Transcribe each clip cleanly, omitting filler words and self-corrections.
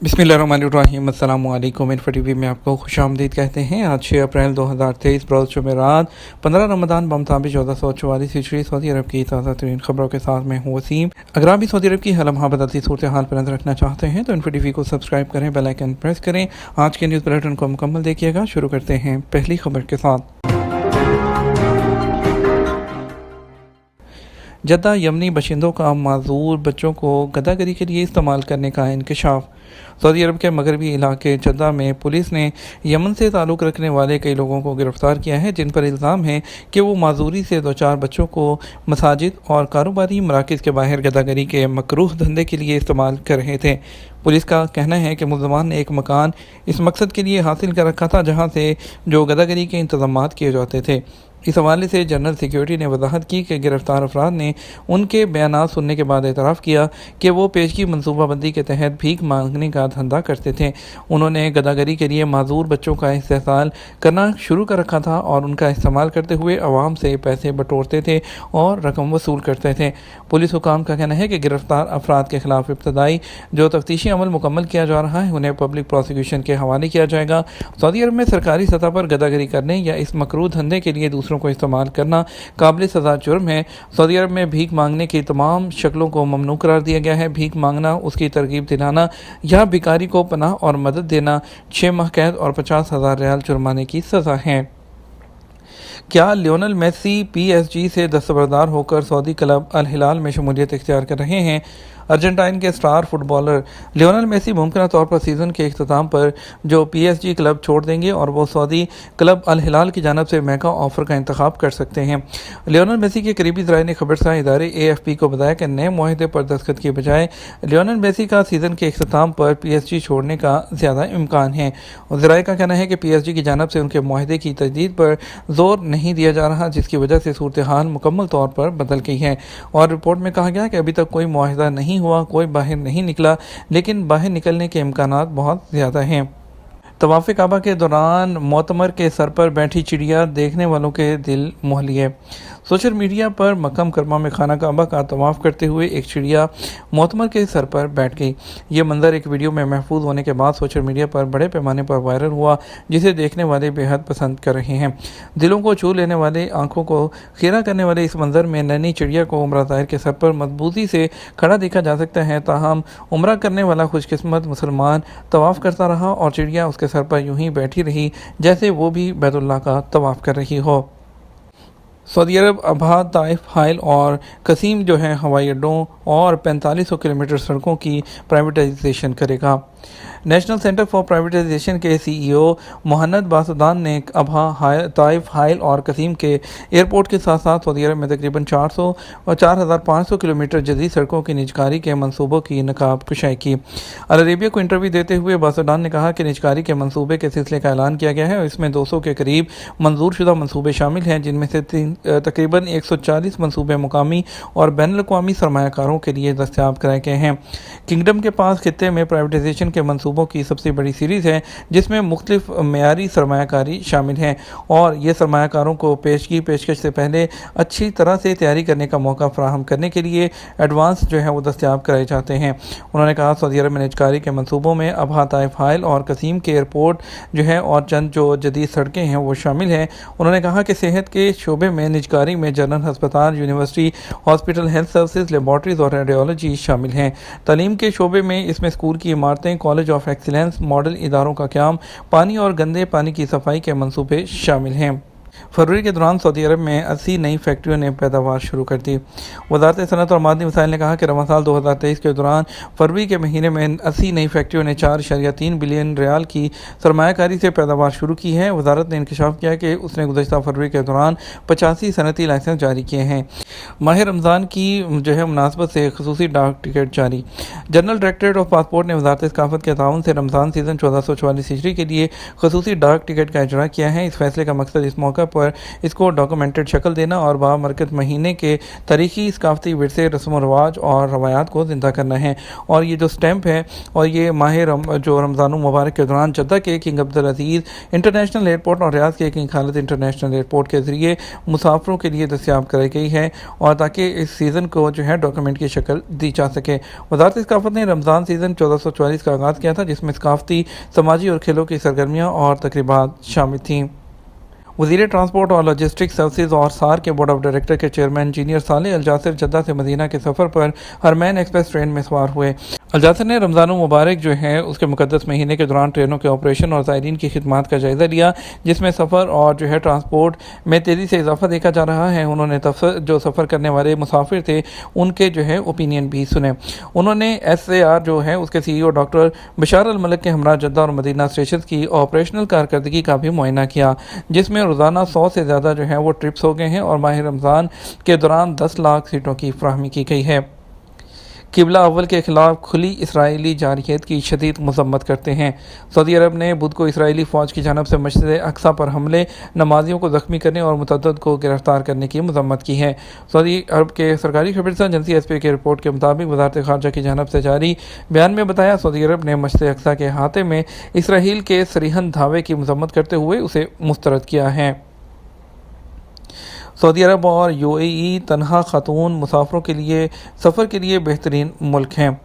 बिस्मिल्लाहिर्रहमानिर्रहीम। अस्सलामु अलैकुम। इन्फो टीवी में आपको खुशामदीद कहते हैं। आज 6 अप्रैल 2023 बरोज़ जुमेरात 15 रमज़ान बमताबिक 1444 हिजरी सऊदी अरब की ताज़ा तरीन खबरों के साथ मैं हूँ वसीम। अगर आप भी सऊदी अरब की हलमहा बदलती सूरत हाल पर नजर रखना चाहते हैं तो इन्फो टीवी को सब्सक्राइब करें, बेल आइकन प्रेस करें। आज के न्यूज़ बुलेटिन को मुकम्मल देखिएगा। शुरू करते हैं पहली खबर के साथ। जद्दा यमनी बशिंदों का माजूर बच्चों को गदागरी के लिए इस्तेमाल करने का इंकशाफ। सऊदी अरब के मगरबी इलाके जद्दा में पुलिस ने यमन से ताल्लुक़ रखने वाले कई लोगों को गिरफ्तार किया है, जिन पर इल्ज़ाम है कि वो माजूरी से 2-4 बच्चों को मसाजिद और कारोबारी मराकज़ के बाहर गदागरी के मकरूह धंधे के लिए इस्तेमाल कर रहे थे। पुलिस का कहना है कि मुल्ज़मान ने एक मकान इस मकसद के लिए हासिल कर रखा था जहाँ से जो गदागरी के इंतज़ामात किए जाते थे। इस हवाले से जनरल सिक्योरिटी ने वजाहत की कि गिरफ्तार अफराद ने उनके बयानात सुनने के बाद एतराफ़ किया कि वो पेशगी मनसूबाबंदी के तहत भीख मांगने का धंधा करते थे। उन्होंने गदागरी के लिए माजूर बच्चों का इस्तेसाल करना शुरू कर रखा था और उनका इस्तेमाल करते हुए अवाम से पैसे बटोरते थे और रकम वसूल करते थे। पुलिस हुकाम का कहना है कि गिरफ्तार अफराद के खिलाफ इब्तदाई जो तफ्तीशी अमल मुकम्मल किया जा रहा है उन्हें पब्लिक प्रोसिक्यूशन के हवाले किया जाएगा। सऊदी अरब में सरकारी सतह पर गदागरी करने या इस मकरूह धंधे के लिए दूसरों को इस्तेमाल करना काबिल सज़ा जुर्म है। सऊदी अरब में भीख मांगने की तमाम शक्लों को ममनू करार दिया गया है। भीख मांगना, उसकी तरगीब दिलाना या भिखारी को पनाह और मदद देना 6 माह कैद और 50,000 रियाल जुर्माने की सज़ा है। क्या लियोनेल मेसी PSG से दस्तबरदार होकर सऊदी क्लब अल हिलाल में शमूलियत इख्तियार कर रहे हैं? अर्जेंटाइन के स्टार फुटबॉलर लियोनेल मेसी मुमकिन तौर पर सीज़न के इख्तिताम पर जो PSG क्लब छोड़ देंगे और वो सऊदी क्लब अल हिलाल की जानब से महंगा ऑफर का इंतखाब कर सकते हैं। लियोनेल मेसी के करीबी ज़राए ने खबरसां इदारे AFP को बताया कि नए मुआहदे पर दस्तखत के बजाय लियोनेल मेसी का सीज़न के इख्तिताम पर PSG छोड़ने का ज़्यादा इम्कान है। ज़राए का कहना है कि PSG की जानब से उनके मुआहदे की तजदीद पर जोर नहीं दिया जा रहा, जिसकी वजह से सूरत हाल मुकम्मल तौर पर बदल गई है। और रिपोर्ट में कहा गया कि अभी तक कोई मुआहदा नहीं हुआ, कोई बाहर नहीं निकला, लेकिन बाहर निकलने के इम्कानात बहुत ज़्यादा हैं। तवाफ़ काबा के दौरान मोतमर के सर पर बैठी चिड़िया देखने वालों के दिल मोह लिए। सोशल मीडिया पर मक्का मुकर्रमा में खाना काबा का तवाफ़ करते हुए एक चिड़िया मोतमर के सर पर बैठ गई। ये मंजर एक वीडियो में महफूज होने के बाद सोशल मीडिया पर बड़े पैमाने पर वायरल हुआ, जिसे देखने वाले बेहद पसंद कर रहे हैं। दिलों को छू लेने वाले, आंखों को खीरा करने वाले इस मंजर में नन्ही चिड़िया को उमरा ताहिर के सर पर मजबूती से खड़ा देखा जा सकता है। ताहम उमरा करने वाला खुशकिस्मत मुसलमान तवाफ़ करता रहा और चिड़िया उसके सर पर यूं ही बैठी रही जैसे वो भी बैतुल्लाह का तवाफ़ कर रही हो। सऊदी अरब अबहा, ताइफ, हाइल और कसीम जो है हवाई अड्डों और 4500 किलोमीटर सड़कों की प्राइवेटाइजेशन करेगा। नेशनल सेंटर फॉर प्राइवेटाइजेशन के CEO मोहन्नद बासुदान ने अबहा, ताइफ, हाइल और कसीम के एयरपोर्ट के साथ साथ सऊदी अरब में तकरीबन 400 और 4500 किलोमीटर जदीद सड़कों की निजकारी के मनसूबों की नकाब कुशाई की। अल अरेबिया को इंटरव्यू देते हुए बासुदान ने कहा कि निजकारी के मनसूबे के सिलसिले का ऐलान किया गया है और इसमें 200 के करीब मंजूर शुदा मनसूबे शामिल हैं, जिनमें से तकरीबन 140 मनसूबे मुकामी और बैनुल अक़वामी सरमायाकारों के लिए दस्तयाब कराए गए हैं। किंगडम के पास खित्ते में प्राइवेटाइजेशन के मनसूबों की सबसे बड़ी सीरीज़ है, जिसमें मुख्तलिफ मेयारी सरमायाकारी शामिल हैं और ये सरमायाकारों को पेशकश से पहले अच्छी तरह से तैयारी करने का मौका फराहम करने के लिए एडवांस जो है वो दस्तयाब कराए जाते हैं। उन्होंने कहा सऊदी अरब में निजकारी के मनसूबों में अबहा, ताइफ, हाइल और कसीम के एयरपोर्ट जो है और चंद जो जदीद सड़कें हैं वो शामिल हैं। उन्होंने कहा कि सेहत के शोबे में निजकारी में जनरल अस्पताल, university, hospital, health services, laboratories और रेडियोलॉजी शामिल हैं। तालीम के शोबे में इसमें स्कूल की इमारतें, कॉलेज ऑफ एक्सीलेंस, मॉडल इदारों का क़याम, पानी और गंदे पानी की सफाई के मंसूबे शामिल हैं। फरवरी के दौरान सऊदी अरब में 80 नई फैक्ट्रियों ने पैदावार शुरू कर दी। वज़ारत सनअत और मादनी वसाइल ने कहा कि रवां साल 2023 के दौरान फरवरी के महीने में 80 नई फैक्ट्रियों ने 4.3 बिलियन रियाल की सरमायाकारी से पैदावार शुरू की है। वजारत ने इंकशाफ किया कि उसने गुज़श्ता फरवरी के दौरान 85 सनती लाइसेंस जारी किए हैं। माह रमज़ान की जो है मुनासबत से खसूसी डाक टिकट जारी। जनरल डायरेक्टरेट ऑफ पासपोर्ट ने वज़ारत सकाफ़त के ताउन से रमज़ान सीज़न 1444 हिजरी के लिए खसूसी डाक टिकट का इजरा किया है। इस फैसले का मकसद इस मौका सतह पर इसको डॉक्यूमेंटेड शक्ल देना और बाबरकत महीने के तारीखी सकाफती विरसे, रस्म व रवाज और रवायात को ज़िंदा करना है। और ये जो स्टैम्प है और ये जो रमज़ान मुबारक के दौरान जद्दा के किंग अब्दुल अजीज़ इंटरनेशनल एयरपोर्ट और रियाद के किंग खालिद इंटरनेशनल एयरपोर्ट के ज़रिए मुसाफिरों के लिए दस्तियाब कराई गई है, और ताकि इस सीज़न को जो है डॉक्यूमेंट की शक्ल दी जा सके। वज़ारत सकाफ़त ने रमज़ान सीज़न 1444 का आगाज़ किया था, जिसमें सकाफ़ती, समाजी और खेलों की सरगर्मियाँ और तकरीबात शामिल थीं। वज़ीर ट्रांसपोर्ट और लॉजिस्टिक्स सर्विसेज और सार के बोर्ड ऑफ डायरेक्टर के चेयरमैन इंजीनियर सालेह अलजासिर जद्दा से मदीना के सफ़र पर हरमैन एक्सप्रेस ट्रेन में सवार हुए। अलजासिर ने रमज़ान मुबारक जो है उसके मुक़द्दस महीने के दौरान ट्रेनों के ऑपरेशन और ज़ायरीन की खिदमत का जायज़ा लिया, जिसमें सफ़र और जो है ट्रांसपोर्ट में तेज़ी से इजाफा देखा जा रहा है। उन्होंने जो सफ़र करने वाले मुसाफिर थे उनके जो है ओपिनियन भी सुने। उन्होंने SAR जो है उसके CEO डॉक्टर बशार अल मलिक के हमरा जद्दा और मदीना स्टेशन की ऑपरेशनल कारकर्दगी का भी मुआयना किया, जिसमें रोज़ाना 100 से ज़्यादा जो है वो ट्रिप्स हो गए हैं और माह रमज़ान के दौरान 10 लाख सीटों की फराहमी की गई है। किबला अव्वल के खिलाफ खुली इसराइली जारहियत की शदीद मजम्मत करते हैं। सऊदी अरब ने बुध को इसराइली फ़ौज की जानब से मस्जिद अक्सा पर हमले, नमाजियों को ज़ख्मी करने और मुतअद्दिद को गिरफ्तार करने की मजम्मत की है। सऊदी अरब के सरकारी खबरसां एजेंसी SPA की रिपोर्ट के मुताबिक वज़ारत ख़ारजा की जानब से जारी बयान में बताया, सऊदी अरब ने मस्जिद अक्सा के अहाते में इसराइल के सरीहन धावे की मजम्मत करते हुए उसे मुस्तरद किया है। सऊदी अरब और UAE तनहा खातून मुसाफिरों के लिए सफ़र के लिए बेहतरीन मुल्क हैं।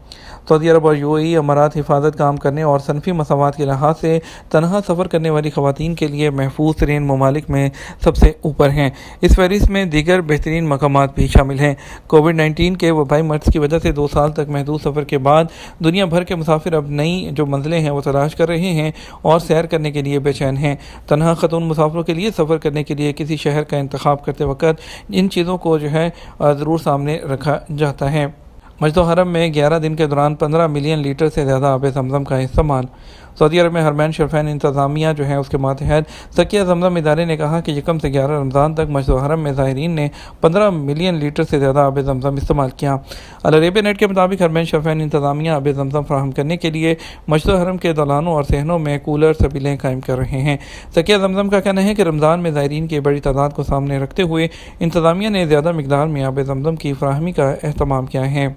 सऊदी अरब और UAE अमारात हिफाजत काम करने और सनफी मसावात के लिहाज से तनहा सफ़र करने वाली ख़वातीन के लिए महफूज तरीन ममालिक में सबसे ऊपर हैं। इस फहरिस्त में दीगर बेहतरीन मकामात भी शामिल हैं। कोविड-19 के वबाई मर्ज़ की वजह से 2 साल तक महदूद सफ़र के बाद दुनिया भर के मुसाफिर अब नई जो मंजिलें हैं वो तलाश कर रहे हैं और सैर करने के लिए बेचैन हैं। तनहा खातून मुसाफिरों के लिए सफ़र करने के लिए किसी शहर का इंतखाब करते वक्त इन चीज़ों को जो है ज़रूर सामने रखा जाता है। मस्जिद हरम में 11 दिन के दौरान 15 मिलियन लीटर से ज़्यादा आब ज़मज़म का इस्तेमाल। सऊदी अरब में हरमैन शरफैन इंतज़ामिया जो है उसके मातहत सकिया ज़मज़म इदारे ने कहा कि यकम से 11 रमज़ान तक मस्जिद हरम में ज़ायरीन ने 15 मिलियन लीटर से ज़्यादा आब ज़मज़म इस्तेमाल किया। अल अरेबिया नेट के मुताबिक हरमैन शरफैन इंतज़ामिया आब ज़मज़म फराहम करने के लिए मस्जिद हरम के दलानों और सहनों में कूलर सबीलें कायम कर रहे हैं। सकिया ज़मज़म का कहना है कि रमज़ान में ज़ायरीन की बड़ी तादाद को सामने रखते हुए इंतज़ामिया ने ज़्यादा मकदार में आब ज़मज़म की फराहमी का अहतमाम किया है।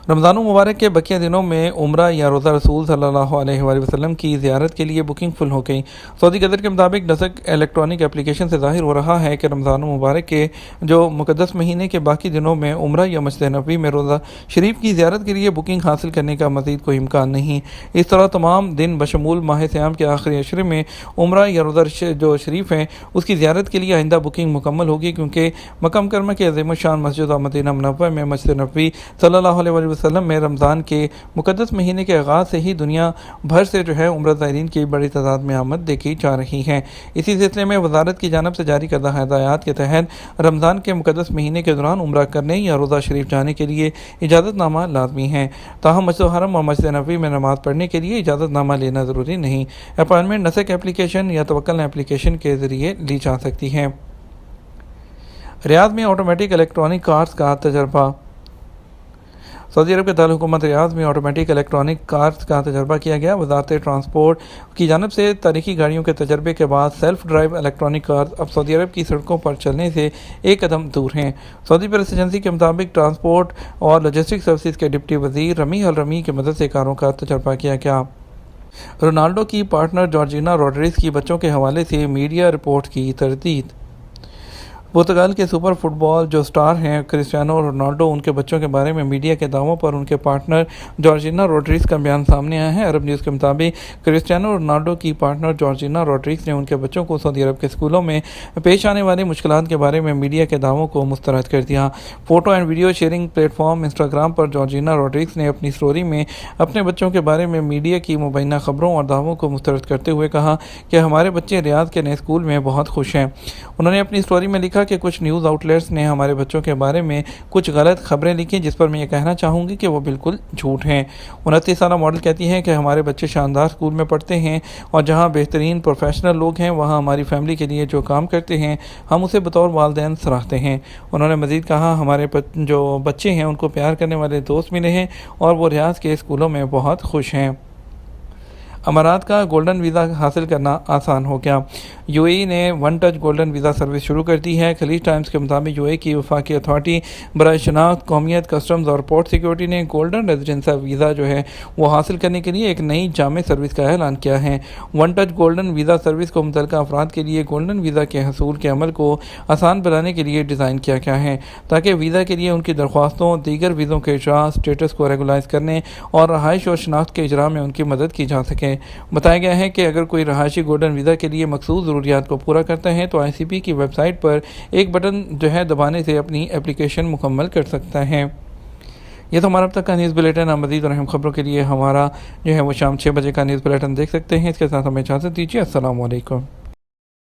रमज़ान मुबारक के बकिया दिनों में उम्रा या रोज़ा रसूल सल्लल्लाहु अलैहि वसल्लम की ज़ियारत के लिए बुकिंग फुल हो गई। सऊदी गज़र के मुताबिक नसक इलेक्ट्रॉनिक एप्लीकेशन से ज़ाहिर हो रहा है कि रमज़ान मुबारक के जो मुक़द्दस महीने के बाकी दिनों में उम्रा या मस्जिद नबवी में रोज़ा शरीफ की ज़ियारत के लिए बुकिंग हासिल करने का मज़ीद कोई इम्कान नहीं। इस तरह तमाम दिन बशमूल माह सियाम के आखिरी अशरे में उम्रा या रोज़ा जो शरीफ है उसकी ज़ियारत के लिए आइंदा बुकिंग मुकम्मल होगी, क्योंकि मक्का मुकर्रमा के अज़ीम शान मस्जिद और मदीना मुनव्वरा में मस्जिद नबवी सल्लल्लाहु अलैहि वसल्लम में रमज़ान के मुक़द्दस महीने के आगाज़ से ही दुनिया भर से जो है उम्रा ज़ायरीन की बड़ी तादाद में आमद देखी जा रही है। इसी सिलसिले में वज़ारत की जानब से जारी करदा हिदायत के तहत रमज़ान के मुक़द्दस महीने के दौरान उम्रा करने या रोज़ा शरीफ जाने के लिए इजाज़तनामा लाजमी है। ताहम मस्जिद हरम और मस्जिद नबवी में नमाज़ पढ़ने के लिए इजाज़तनामा लेना ज़रूरी नहीं। अपॉइंटमेंट नसक एप्लीकेशन या तवक्कल एप्लीकेशन के ज़रिए ली जा सकती है। रियाद में ऑटोमेटिक इलेक्ट्रॉनिक कार्स का तजर्बा। सऊदी अरब के दारुल हुकूमत रियाद में ऑटोमेटिक इलेक्ट्रॉनिक कार्स का तजर्बा किया गया। वज़ारत ट्रांसपोर्ट की जानब से तारीखी गाड़ियों के तजर्बे के बाद सेल्फ ड्राइव इलेक्ट्रॉनिक कार्स अब सऊदी अरब की सड़कों पर चलने से एक कदम दूर हैं। सऊदी प्रेस एजेंसी के मुताबिक ट्रांसपोर्ट और लॉजिस्टिक्स सर्विसेज के डिप्टी वज़ीर रमी अल रमी की मदद से कारों का तजर्बा किया गया। रोनाल्डो की पार्टनर जॉर्जिना रोड्रिग्स की बच्चों के हवाले से मीडिया रिपोर्ट की तरदीद। पुर्तगाल के सुपर फुटबॉल जो स्टार हैं क्रिस्टियानो रोनाल्डो, उनके बच्चों के बारे में मीडिया के दावों पर उनके पार्टनर जॉर्जिना रोड्रिग्स का बयान सामने आया है। अरब न्यूज़ के मुताबिक क्रिस्टियानो रोनाल्डो की पार्टनर जॉर्जिना रोड्रिग्स ने उनके बच्चों को सऊदी अरब के स्कूलों में पेश आने वाली मुश्किलात के बारे में मीडिया के दावों को मुस्तरद कर दिया। Photo and video sharing platform Instagram पर जॉर्जिना रोड्रिग्स ने अपनी स्टोरी में अपने बच्चों के बारे में मीडिया की मुबैना खबरों और दावों को मुस्तरद करते हुए कहा कि हमारे बच्चे रियाद के नए स्कूल में बहुत खुश हैं। उन्होंने अपनी स्टोरी में लिखा कि कुछ न्यूज़ आउटलेट्स ने हमारे बच्चों के बारे में कुछ गलत खबरें लिखी, जिस पर मैं ये कहना चाहूँगी कि वो बिल्कुल झूठ हैं। 29 साल मॉडल कहती हैं कि हमारे बच्चे शानदार स्कूल में पढ़ते हैं और जहाँ बेहतरीन प्रोफेशनल लोग हैं वहाँ हमारी फैमिली के लिए जो काम करते हैं हम उसे बतौर वालिदैन सराहते हैं। उन्होंने मज़ीद कहा हमारे जो बच्चे हैं उनको प्यार करने वाले दोस्त मिले हैं और वो रियाद के स्कूलों में बहुत खुश हैं। امارات کا گولڈن ویزا حاصل کرنا آسان ہو گیا۔ UAE نے one touch golden visa service شروع کر دی ہے۔ خلیج ٹائمز کے مطابق UAE کی وفاقی اتھارٹی برائے شناخت، قومیت، کسٹمز اور پورٹ سیکیورٹی نے گولڈن ریزیڈنس ویزا جو ہے وہ حاصل کرنے کے لیے ایک نئی جامع سروس کا اعلان کیا ہے۔ One touch golden visa service کو متعلقہ افراد کے لیے گولڈن ویزا کے حصول کے عمل کو آسان بنانے کے لیے ڈیزائن کیا گیا ہے، تاکہ ویزا کے لیے ان کی درخواستوں، دیگر ویزوں کے اجراء، اسٹیٹس کو ریگولائز کرنے اور رہائش اور شناخت کے اجراء میں ان کی مدد کی جا سکے۔ بتایا گیا ہے کہ اگر کوئی رہائشی گولڈن ویزا کے لیے مخصوص ضروریات کو پورا کرتا ہے تو ICP کی ویب سائٹ پر ایک بٹن جو ہے دبانے سے اپنی اپلیکیشن مکمل کر سکتا ہے۔ یہ تو ہمارا اب تک کا نیوز بلیٹن۔ آپ مزید اور اہم خبروں کے لیے ہمارا جو ہے وہ شام 6 بجے کا نیوز بلیٹن دیکھ سکتے ہیں۔ اس کے ساتھ ہمیں اجازت دیجیے۔ السلام علیکم۔